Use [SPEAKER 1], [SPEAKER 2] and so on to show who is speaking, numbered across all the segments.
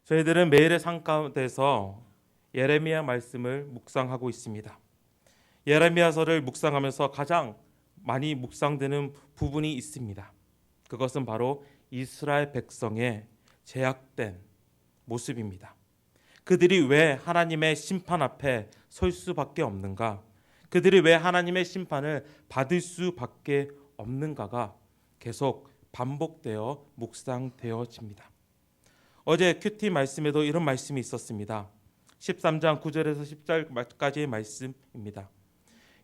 [SPEAKER 1] 저희들은 매일의 삶 가운데서 예레미야 말씀을 묵상하고 있습니다. 예레미야서를 묵상하면서 가장 많이 묵상되는 부분이 있습니다. 그것은 바로 이스라엘 백성의 제약된 모습입니다. 그들이 왜 하나님의 심판 앞에 설 수밖에 없는가? 그들이 왜 하나님의 심판을 받을 수밖에 없는가가 계속 반복되어 묵상되어집니다. 어제 큐티 말씀에도 이런 말씀이 있었습니다. 13장 9절에서 10절까지의 말씀입니다.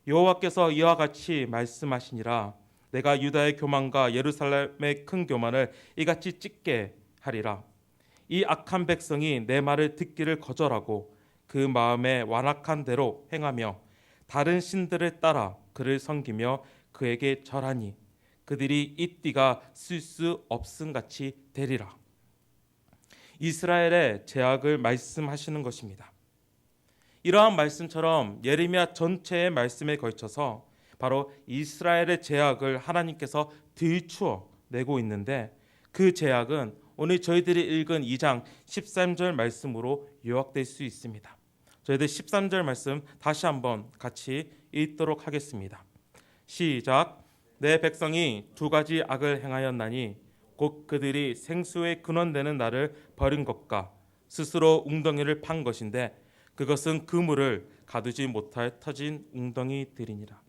[SPEAKER 1] 여호와께서 이와 같이 말씀하시니라. 내가 유다의 교만과 예루살렘의 큰 교만을 이같이 찢게 하리라. 이 악한 백성이 내 말을 듣기를 거절하고 그 마음에 완악한 대로 행하며 다른 신들을 따라 그를 섬기며 그에게 절하니 그들이 이 띠가 쓸 수 없음 같이 되리라. 이스라엘의 제약을 말씀하시는 것입니다. 이러한 말씀처럼 예레미야 전체의 말씀에 걸쳐서 바로 이스라엘의 제약을 하나님께서 들추어 내고 있는데, 그 제약은 오늘 저희들이 읽은 2장 13절 말씀으로 요약될 수 있습니다. 저희들 13절 말씀 다시 한번 같이 읽도록 하겠습니다. 시작. 내 백성이 두 가지 악을 행하였나니 곧 그들이 생수의 근원되는 나를 버린 것과 스스로 웅덩이를 판 것인데 그것은 그 물을 가두지 못할 터진 웅덩이들이니라.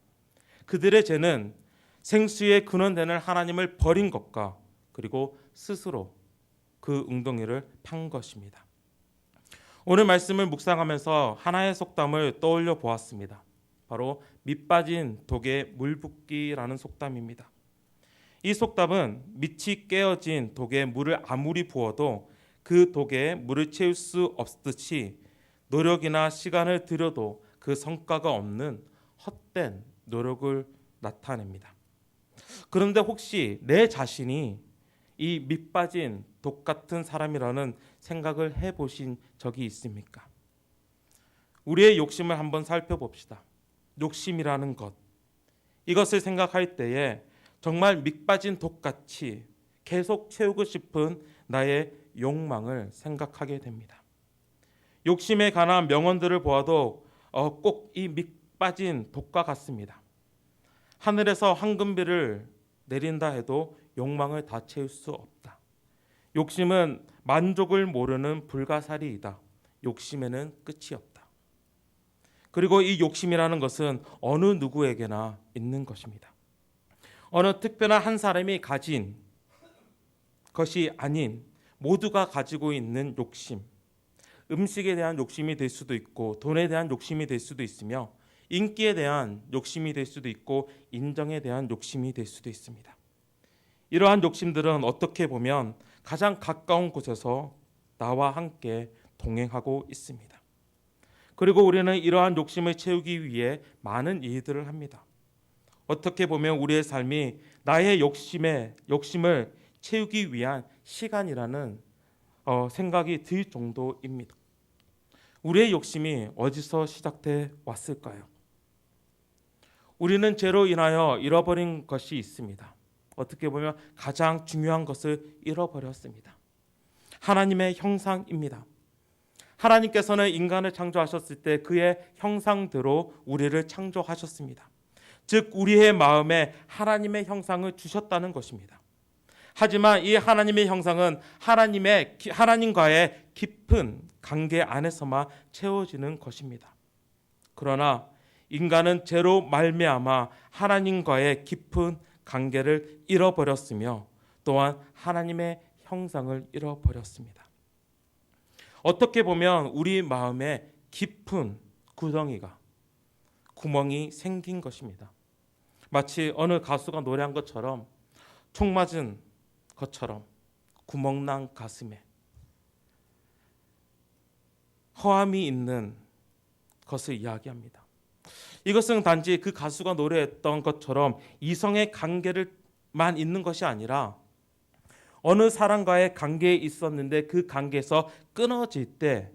[SPEAKER 1] 그들의 죄는 생수의 근원되는 하나님을 버린 것과 그리고 스스로 그 웅덩이를 판 것입니다. 오늘 말씀을 묵상하면서 하나의 속담을 떠올려 보았습니다. 바로 밑 빠진 독에 물 붓기라는 속담입니다. 이 속담은 밑이 깨어진 독에 물을 아무리 부어도 그 독에 물을 채울 수 없듯이 노력이나 시간을 들여도 그 성과가 없는 헛된 노력을 나타냅니다. 그런데 혹시 내 자신이 이 밑 빠진 독 같은 사람이라는 생각을 해보신 적이 있습니까? 우리의 욕심을 한번 살펴봅시다. 욕심이라는 것, 이것을 생각할 때에 정말 밑 빠진 독같이 계속 채우고 싶은 나의 욕망을 생각하게 됩니다. 욕심에 관한 명언들을 보아도 꼭 이 밑 빠진 독과 같습니다. 하늘에서 황금비를 내린다 해도 욕망을 다 채울 수 없다. 욕심은 만족을 모르는 불가사리이다. 욕심에는 끝이 없다. 그리고 이 욕심이라는 것은 어느 누구에게나 있는 것입니다. 어느 특별한 한 사람이 가진 것이 아닌 모두가 가지고 있는 욕심, 음식에 대한 욕심이 될 수도 있고 돈에 대한 욕심이 될 수도 있으며 인기에 대한 욕심이 될 수도 있고 인정에 대한 욕심이 될 수도 있습니다. 이러한 욕심들은 어떻게 보면 가장 가까운 곳에서 나와 함께 동행하고 있습니다. 그리고 우리는 이러한 욕심을 채우기 위해 많은 일들을 합니다. 어떻게 보면 우리의 삶이 나의 욕심을 채우기 위한 시간이라는 생각이 들 정도입니다. 우리의 욕심이 어디서 시작돼 왔을까요? 우리는 죄로 인하여 잃어버린 것이 있습니다. 어떻게 보면 가장 중요한 것을 잃어버렸습니다. 하나님의 형상입니다. 하나님께서는 인간을 창조하셨을 때 그의 형상대로 우리를 창조하셨습니다. 즉 우리의 마음에 하나님의 형상을 주셨다는 것입니다. 하지만 이 하나님의 형상은 하나님과의 깊은 관계 안에서만 채워지는 것입니다. 그러나 인간은 죄로 말미암아 하나님과의 깊은 관계를 잃어버렸으며 또한 하나님의 형상을 잃어버렸습니다. 어떻게 보면 우리 마음에 깊은 구멍이 생긴 것입니다. 마치 어느 가수가 노래한 것처럼 총 맞은 것처럼 구멍난 가슴에 허함이 있는 것을 이야기합니다. 이것은 단지 그 가수가 노래했던 것처럼 이성의 관계를만 있는 것이 아니라 어느 사람과의 관계에 있었는데 그 관계에서 끊어질 때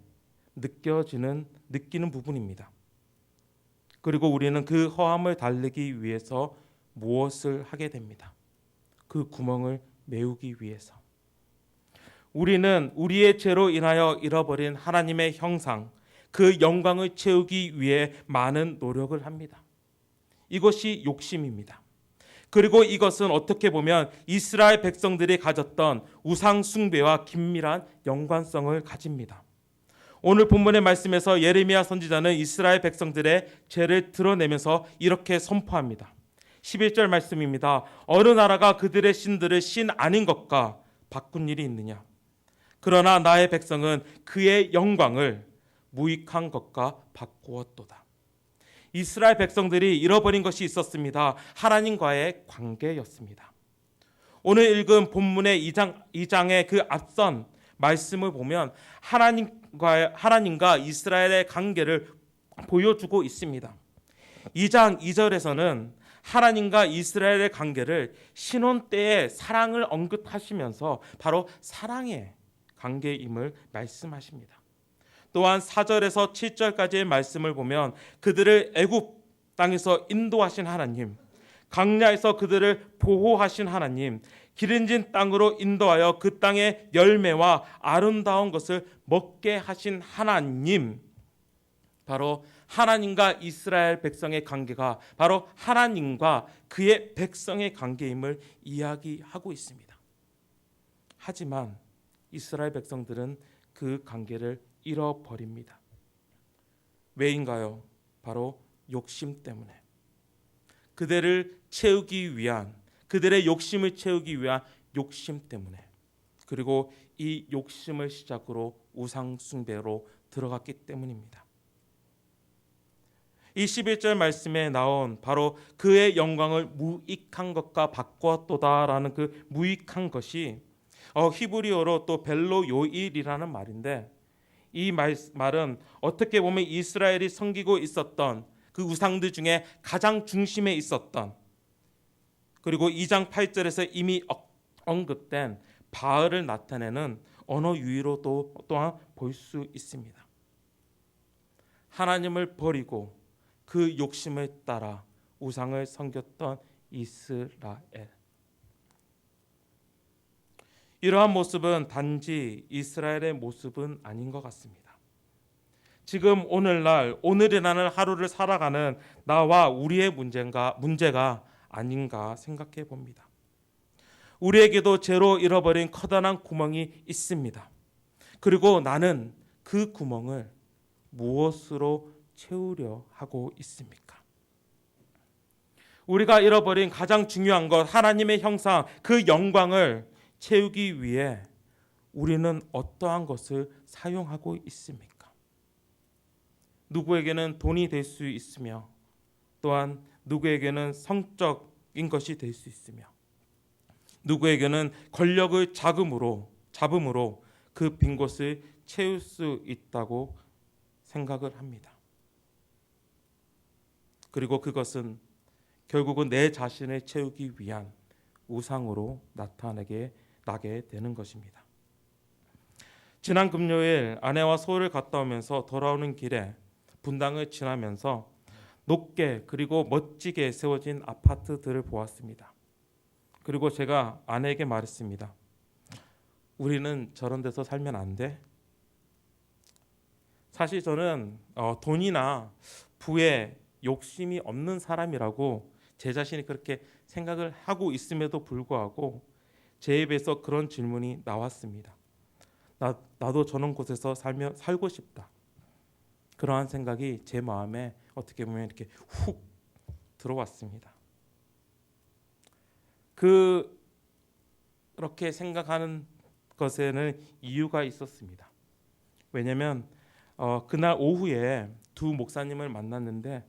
[SPEAKER 1] 느끼는 부분입니다. 그리고 우리는 그 허함을 달래기 위해서 무엇을 하게 됩니다. 그 구멍을 메우기 위해서. 우리는 우리의 죄로 인하여 잃어버린 하나님의 형상, 그 영광을 채우기 위해 많은 노력을 합니다. 이것이 욕심입니다. 그리고 이것은 어떻게 보면 이스라엘 백성들이 가졌던 우상 숭배와 긴밀한 연관성을 가집니다. 오늘 본문의 말씀에서 예레미야 선지자는 이스라엘 백성들의 죄를 드러내면서 이렇게 선포합니다. 11절 말씀입니다. 어느 나라가 그들의 신들을 신 아닌 것과 바꾼 일이 있느냐? 그러나 나의 백성은 그의 영광을 무익한 것과 바꾸었도다. 이스라엘 백성들이 잃어버린 것이 있었습니다. 하나님과의 관계였습니다. 오늘 읽은 본문의 2장의 그 앞선 말씀을 보면 하나님과 이스라엘의 관계를 보여주고 있습니다. 2장 2절에서는 하나님과 이스라엘의 관계를 신혼 때의 사랑을 언급하시면서 바로 사랑의 관계임을 말씀하십니다. 또한 4절에서 7절까지의 말씀을 보면 그들을 애굽 땅에서 인도하신 하나님, 광야에서 그들을 보호하신 하나님, 기름진 땅으로 인도하여 그 땅의 열매와 아름다운 것을 먹게 하신 하나님, 바로 하나님과 이스라엘 백성의 관계가 바로 하나님과 그의 백성의 관계임을 이야기하고 있습니다. 하지만 이스라엘 백성들은 그 관계를 잃어버립니다. 왜인가요? 바로 욕심 때문에. 그들을 채우기 위한, 그들의 욕심을 채우기 위한 욕심 때문에, 그리고 이 욕심을 시작으로 우상 숭배로 들어갔기 때문입니다. 이 11절 말씀에 나온 바로 그의 영광을 무익한 것과 바꾸었도다라는 그 무익한 것이 히브리어로 또 벨로 요일이라는 말인데, 이 말은 어떻게 보면 이스라엘이 섬기고 있었던 그 우상들 중에 가장 중심에 있었던, 그리고 2장 8절에서 이미 언급된 바알을 나타내는 언어 유희로도 또한 볼 수 있습니다. 하나님을 버리고 그 욕심을 따라 우상을 섬겼던 이스라엘. 이러한 모습은 단지 이스라엘의 모습은 아닌 것 같습니다. 지금 오늘이라는 하루를 살아가는 나와 우리의 문제가 아닌가 생각해 봅니다. 우리에게도 죄로 잃어버린 커다란 구멍이 있습니다. 그리고 나는 그 구멍을 무엇으로 채우려 하고 있습니까? 우리가 잃어버린 가장 중요한 것, 하나님의 형상, 그 영광을 채우기 위해 우리는 어떠한 것을 사용하고 있습니까? 누구에게는 돈이 될 수 있으며, 또한 누구에게는 성적인 것이 될 수 있으며, 누구에게는 권력을 잡음으로 그 빈 곳을 채울 수 있다고 생각을 합니다. 그리고 그것은 결국은 내 자신을 채우기 위한 우상으로 나게 되는 것입니다. 지난 금요일 아내와 서울을 갔다 오면서 돌아오는 길에 분당을 지나면서 높게 그리고 멋지게 세워진 아파트들을 보았습니다. 그리고 제가 아내에게 말했습니다. 우리는 저런 데서 살면 안 돼? 사실 저는 돈이나 부에 욕심이 없는 사람이라고 제 자신이 그렇게 생각을 하고 있음에도 불구하고 제 입에서 그런 질문이 나왔습니다. 나도 저런 곳에서 살고 싶다. 그러한 생각이 제 마음에 어떻게 보면 이렇게 훅 들어왔습니다. 그렇게 생각하는 것에는 이유가 있었습니다. 왜냐하면 그날 오후에 두 목사님을 만났는데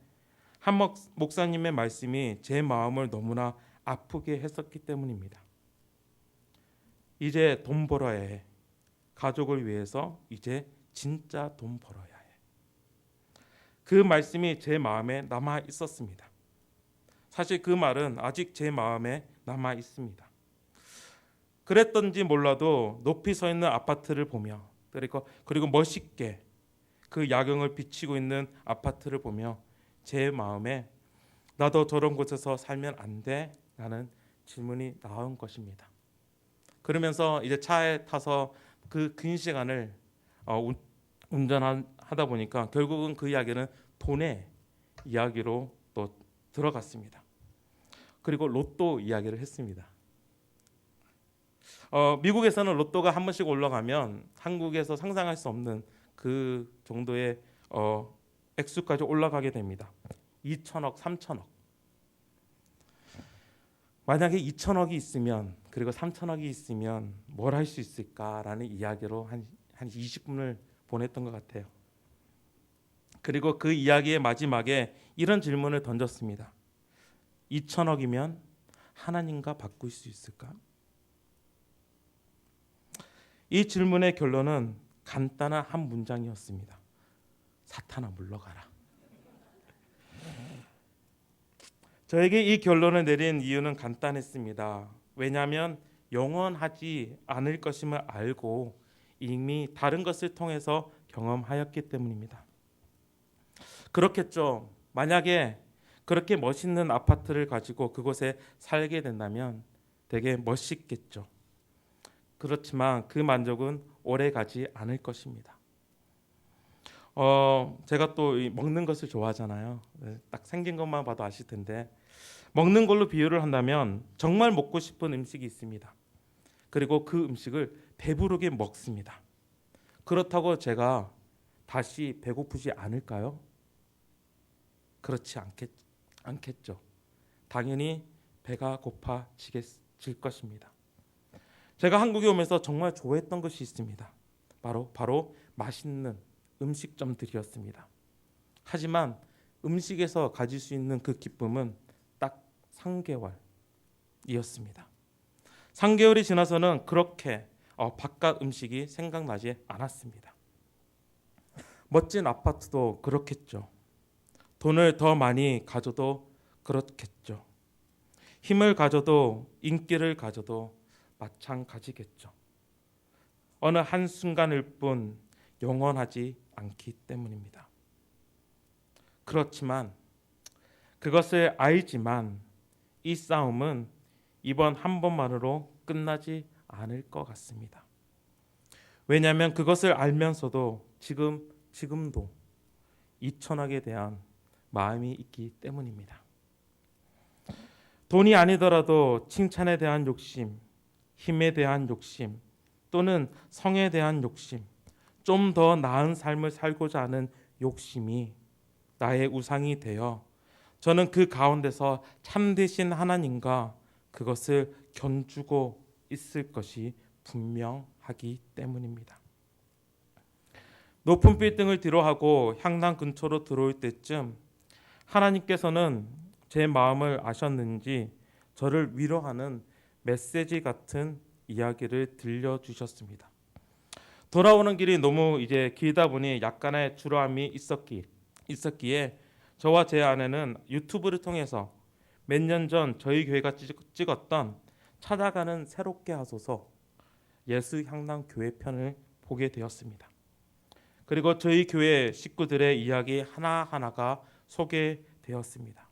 [SPEAKER 1] 한 목사님의 말씀이 제 마음을 너무나 아프게 했었기 때문입니다. 이제 돈 벌어야 해. 가족을 위해서 이제 진짜 돈 벌어야 해. 그 말씀이 제 마음에 남아 있었습니다. 사실 그 말은 아직 제 마음에 남아 있습니다. 그랬던지 몰라도 높이 서 있는 아파트를 보며, 그리고 멋있게 그 야경을 비치고 있는 아파트를 보며 제 마음에 나도 저런 곳에서 살면 안 돼? 라는 질문이 나온 것입니다. 그러면서 이제 차에 타서 그 긴 시간을 운전하다 보니까 결국은 그 이야기는 돈의 이야기로 또 들어갔습니다. 그리고 로또 이야기를 했습니다. 미국에서는 로또가 한 번씩 올라가면 한국에서 상상할 수 없는 그 정도의 액수까지 올라가게 됩니다. 2천억, 3천억. 만약에 2천억이 있으면 그리고 3천억이 있으면 뭘 할 수 있을까라는 이야기로 한 20분을 보냈던 것 같아요. 그리고 그 이야기의 마지막에 이런 질문을 던졌습니다. 2천억이면 하나님과 바꿀 수 있을까? 이 질문의 결론은 간단한 한 문장이었습니다. 사탄아 물러가라. 저에게 이 결론을 내린 이유는 간단했습니다. 왜냐하면 영원하지 않을 것임을 알고 이미 다른 것을 통해서 경험하였기 때문입니다. 그렇겠죠. 만약에 그렇게 멋있는 아파트를 가지고 그곳에 살게 된다면 되게 멋있겠죠. 그렇지만 그 만족은 오래 가지 않을 것입니다. 제가 또 먹는 것을 좋아하잖아요. 딱 생긴 것만 봐도 아실 텐데 먹는 걸로 비유를 한다면 정말 먹고 싶은 음식이 있습니다. 그리고 그 음식을 배부르게 먹습니다. 그렇다고 제가 다시 배고프지 않을까요? 그렇지 않겠죠. 당연히 배가 고파질 것입니다. 제가 한국에 오면서 정말 좋아했던 것이 있습니다. 바로 맛있는 음식점들이었습니다. 하지만 음식에서 가질 수 있는 그 기쁨은 딱 3개월이었습니다. 3개월이 지나서는 그렇게 바깥 음식이 생각나지 않았습니다. 멋진 아파트도 그렇겠죠. 돈을 더 많이 가져도 그렇겠죠. 힘을 가져도 인기를 가져도 마찬가지겠죠. 어느 한순간일 뿐 영원하지 않기 때문입니다. 그렇지만 그것을 알지만 이 싸움은 이번 한 번만으로 끝나지 않을 것 같습니다. 왜냐하면 그것을 알면서도 지금도 2천억에 대한 마음이 있기 때문입니다. 돈이 아니더라도 칭찬에 대한 욕심, 힘에 대한 욕심, 또는 성에 대한 욕심, 좀 더 나은 삶을 살고자 하는 욕심이 나의 우상이 되어 저는 그 가운데서 참되신 하나님과 그것을 견주고 있을 것이 분명하기 때문입니다. 높은 빌딩을 뒤로하고 향당 근처로 들어올 때쯤 하나님께서는 제 마음을 아셨는지 저를 위로하는 메시지 같은 이야기를 들려주셨습니다. 돌아오는 길이 너무 이제 길다 보니 약간의 주저함이 있었기에 저와 제 아내는 유튜브를 통해서 몇 년 전 저희 교회가 찍었던 찾아가는 새롭게 하소서 예수 향당 교회 편을 보게 되었습니다. 그리고 저희 교회 식구들의 이야기 하나하나가 소개되었습니다.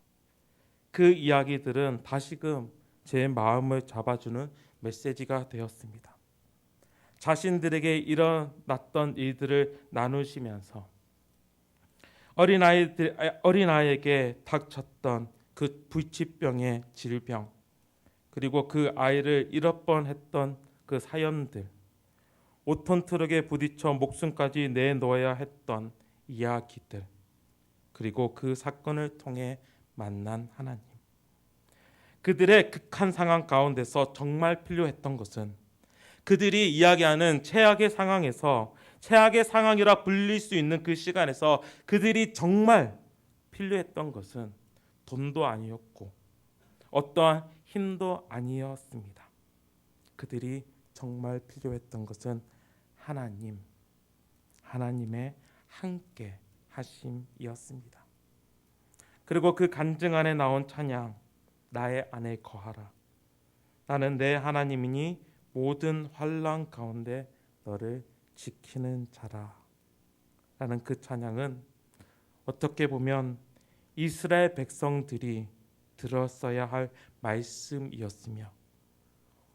[SPEAKER 1] 그 이야기들은 다시금 제 마음을 잡아주는 메시지가 되었습니다. 자신들에게 일어났던 일들을 나누시면서 어린아이에게 닥쳤던 그 불치병의 질병, 그리고 그 아이를 잃을 뻔했던 그 사연들, 5톤 트럭에 부딪혀 목숨까지 내놓아야 했던 이야기들, 그리고 그 사건을 통해 만난 하나님. 그들의 극한 상황 가운데서 정말 필요했던 것은 그들이 이야기하는 최악의 상황에서 최악의 상황이라 불릴 수 있는 그 시간에서 그들이 정말 필요했던 것은 돈도 아니었고 어떠한 힘도 아니었습니다. 그들이 정말 필요했던 것은 하나님의 함께 하심이었습니다. 그리고 그 간증 안에 나온 찬양, 나의 안에 거하라. 나는 내 하나님이니 모든 환난 가운데 너를 지키는 자라. 라는 그 찬양은 어떻게 보면 이스라엘 백성들이 들었어야 할 말씀이었으며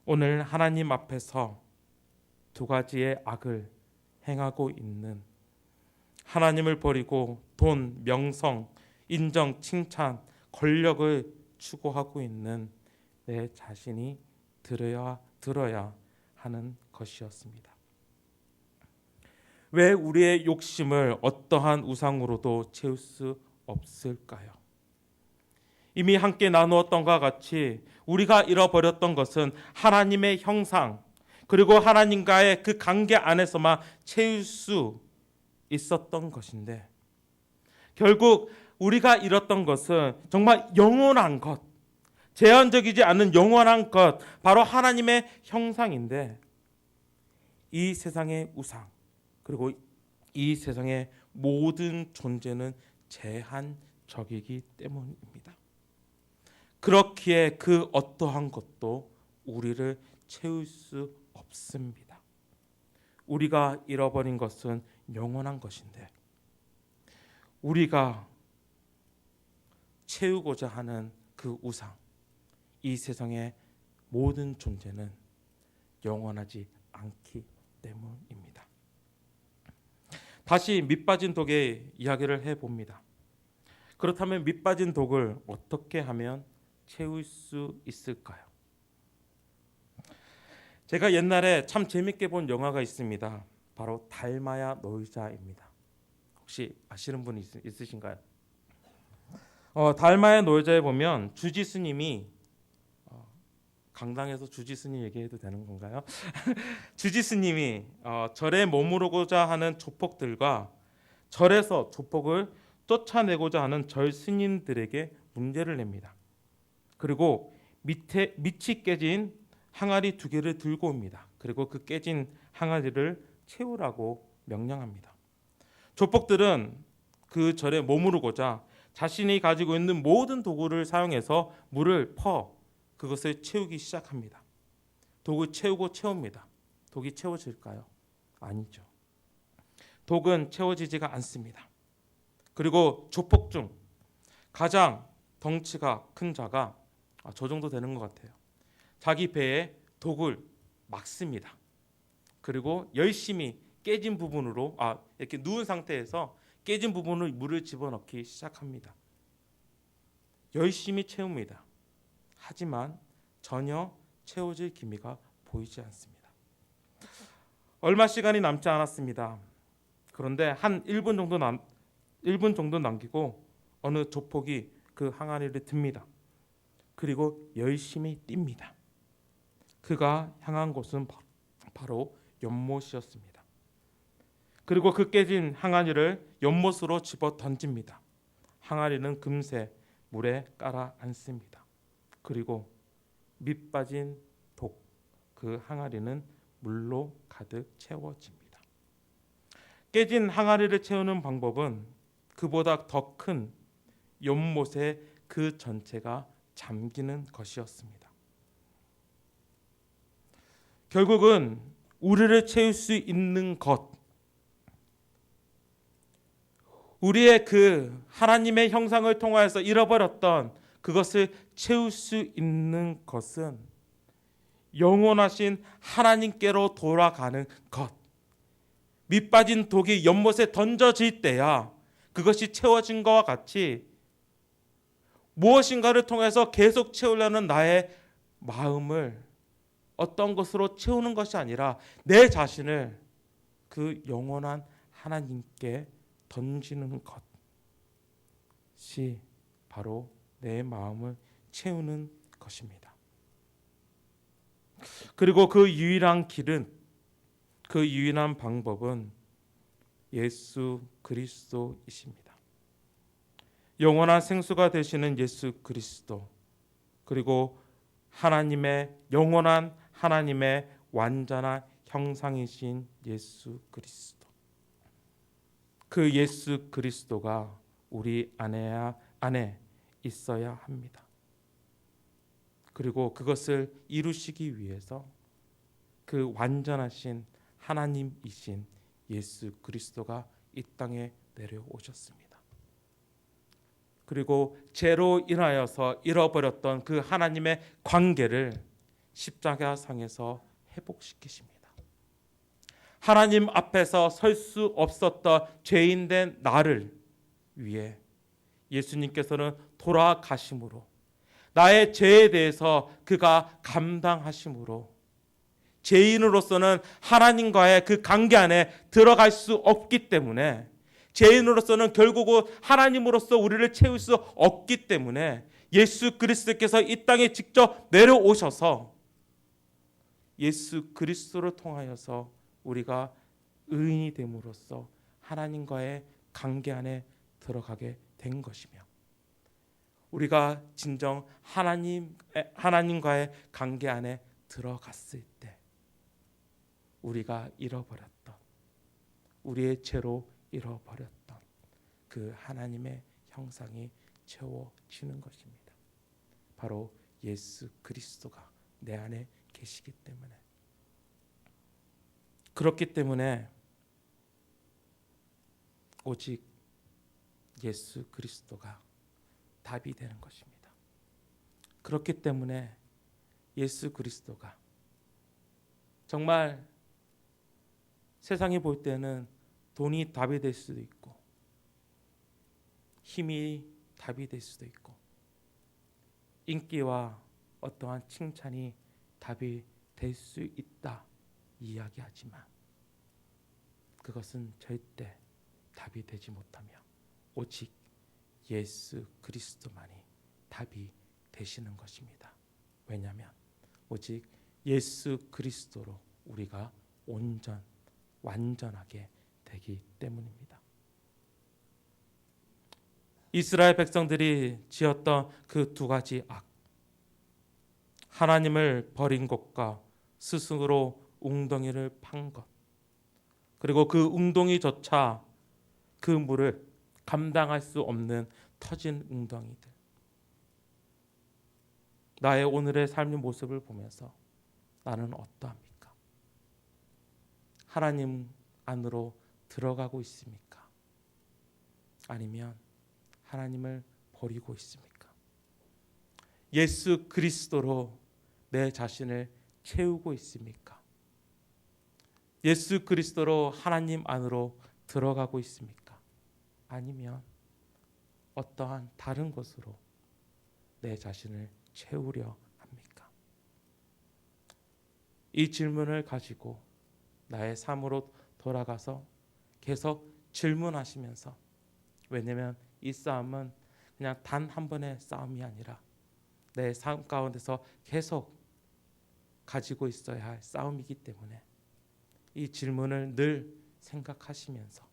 [SPEAKER 1] 오늘 하나님 앞에서 두 가지의 악을 행하고 있는, 하나님을 버리고 돈, 명성, 인정, 칭찬, 권력을 추구하고 있는 내 자신이 들어야 하는 것이었습니다. 왜 우리의 욕심을 어떠한 우상으로도 채울 수 없을까요? 이미 함께 나누었던 것과 같이 우리가 잃어버렸던 것은 하나님의 형상, 그리고 하나님과의 그 관계 안에서만 채울 수 있었던 것인데, 결국 우리가 잃었던 것은 정말 영원한 것, 제한적이지 않은 영원한 것, 바로 하나님의 형상인데, 이 세상의 우상, 그리고 이 세상의 모든 존재는 제한적이기 때문입니다. 그렇기에 그 어떠한 것도 우리를 채울 수 없습니다. 우리가 잃어버린 것은 영원한 것인데, 우리가 채우고자 하는 그 우상, 이 세상의 모든 존재는 영원하지 않기 때문입니다. 다시 밑빠진 독의 이야기를 해봅니다. 그렇다면 밑빠진 독을 어떻게 하면 채울 수 있을까요? 제가 옛날에 참 재밌게 본 영화가 있습니다. 바로 달마야 놀자입니다. 혹시 아시는 분 있으신가요? 달마야 놀자에 보면 주지스님이, 강당에서 주지스님 얘기해도 되는 건가요? 주지스님이 절에 머무르고자 하는 조폭들과 절에서 조폭을 쫓아내고자 하는 절 스님들에게 문제를 냅니다. 그리고 밑이 깨진 항아리 2개를 들고 옵니다. 그리고 그 깨진 항아리를 채우라고 명령합니다. 조폭들은 그 절에 머무르고자 자신이 가지고 있는 모든 도구를 사용해서 물을 퍼 그것을 채우기 시작합니다. 독을 채우고 채웁니다. 독이 채워질까요? 아니죠. 독은 채워지지가 않습니다. 그리고 조폭 중 가장 덩치가 큰 자가, 저 정도 되는 것 같아요, 자기 배에 독을 막습니다. 그리고 열심히 깨진 부분으로, 이렇게 누운 상태에서 깨진 부분을 물을 집어넣기 시작합니다. 열심히 채웁니다. 하지만 전혀 채워질 기미가 보이지 않습니다. 얼마 시간이 남지 않았습니다. 그런데 한 1분 정도 남기고 어느 조폭이 그 항아리를 듭니다. 그리고 열심히 뜁니다. 그가 향한 곳은 바로 연못이었습니다. 그리고 그 깨진 항아리를 연못으로 집어 던집니다. 항아리는 금세 물에 깔아앉습니다. 그리고 밑빠진 독, 그 항아리는 물로 가득 채워집니다. 깨진 항아리를 채우는 방법은 그보다 더 큰 연못에 그 전체가 잠기는 것이었습니다. 결국은 우리를 채울 수 있는 것, 우리의 그 하나님의 형상을 통하여서 잃어버렸던 그것을 채울 수 있는 것은 영원하신 하나님께로 돌아가는 것. 밑빠진 독이 연못에 던져질 때야 그것이 채워진 것과 같이 무엇인가를 통해서 계속 채우려는 나의 마음을 어떤 것으로 채우는 것이 아니라 내 자신을 그 영원한 하나님께 던지는 것이 바로 내 마음을 채우는 것입니다. 그리고 그 유일한 길은, 그 유일한 방법은 예수 그리스도이십니다. 영원한 생수가 되시는 예수 그리스도, 그리고 영원한 하나님의 완전한 형상이신 예수 그리스도. 그 예수 그리스도가 우리 안에 있어야 합니다. 그리고 그것을 이루시기 위해서 그 완전하신 하나님이신 예수 그리스도가 이 땅에 내려오셨습니다. 그리고 죄로 인하여서 잃어버렸던 그 하나님의 관계를 십자가상에서 회복시키십니다. 하나님 앞에서 설 수 없었던 죄인된 나를 위해 예수님께서는 돌아가심으로, 나의 죄에 대해서 그가 감당하심으로 죄인으로서는 하나님과의 그 관계 안에 들어갈 수 없기 때문에, 죄인으로서는 결국은 하나님으로서 우리를 채울 수 없기 때문에 예수 그리스도께서 이 땅에 직접 내려오셔서 예수 그리스도를 통하여서 우리가 의인이 됨으로써 하나님과의 관계 안에 들어가게 된 것이며, 우리가 진정 하나님과의 관계 안에 들어갔을 때 우리가 잃어버렸던, 우리의 죄로 잃어버렸던 그 하나님의 형상이 채워지는 것입니다. 바로 예수 그리스도가 내 안에 계시기 때문에. 그렇기 때문에 오직 예수 그리스도가 답이 되는 것입니다. 그렇기 때문에 예수 그리스도가 정말 세상이 볼 때는 돈이 답이 될 수도 있고, 힘이 답이 될 수도 있고, 인기와 어떠한 칭찬이 답이 될 수 있다 이야기하지만, 그것은 절대 답이 되지 못하며 오직 예수 그리스도만이 답이 되시는 것입니다. 왜냐하면 오직 예수 그리스도로 우리가 완전하게 되기 때문입니다. 이스라엘 백성들이 지었던 그 두 가지 악, 하나님을 버린 것과 스스로 웅덩이를 판 것, 그리고 그 웅덩이조차 그 물을 감당할 수 없는 터진 웅덩이들. 나의 오늘의 삶의 모습을 보면서 나는 어떠합니까? 하나님 안으로 들어가고 있습니까? 아니면 하나님을 버리고 있습니까? 예수 그리스도로 내 자신을 채우고 있습니까? 예수 그리스도로 하나님 안으로 들어가고 있습니까? 아니면 어떠한 다른 것으로 내 자신을 채우려 합니까? 이 질문을 가지고 나의 삶으로 돌아가서 계속 질문하시면서, 왜냐하면 이 싸움은 그냥 단 한 번의 싸움이 아니라 내 삶 가운데서 계속 가지고 있어야 할 싸움이기 때문에 이 질문을 늘 생각하시면서,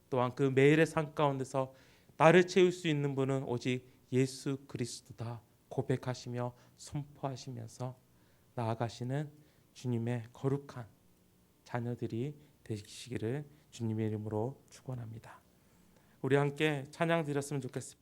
[SPEAKER 1] 또한 그 매일의 삶 가운데서 나를 채울 수 있는 분은 오직 예수 그리스도다 고백하시며 선포하시면서 나아가시는 주님의 거룩한 자녀들이 되시기를 주님의 이름으로 축원합니다. 우리 함께 찬양 드렸으면 좋겠습니다.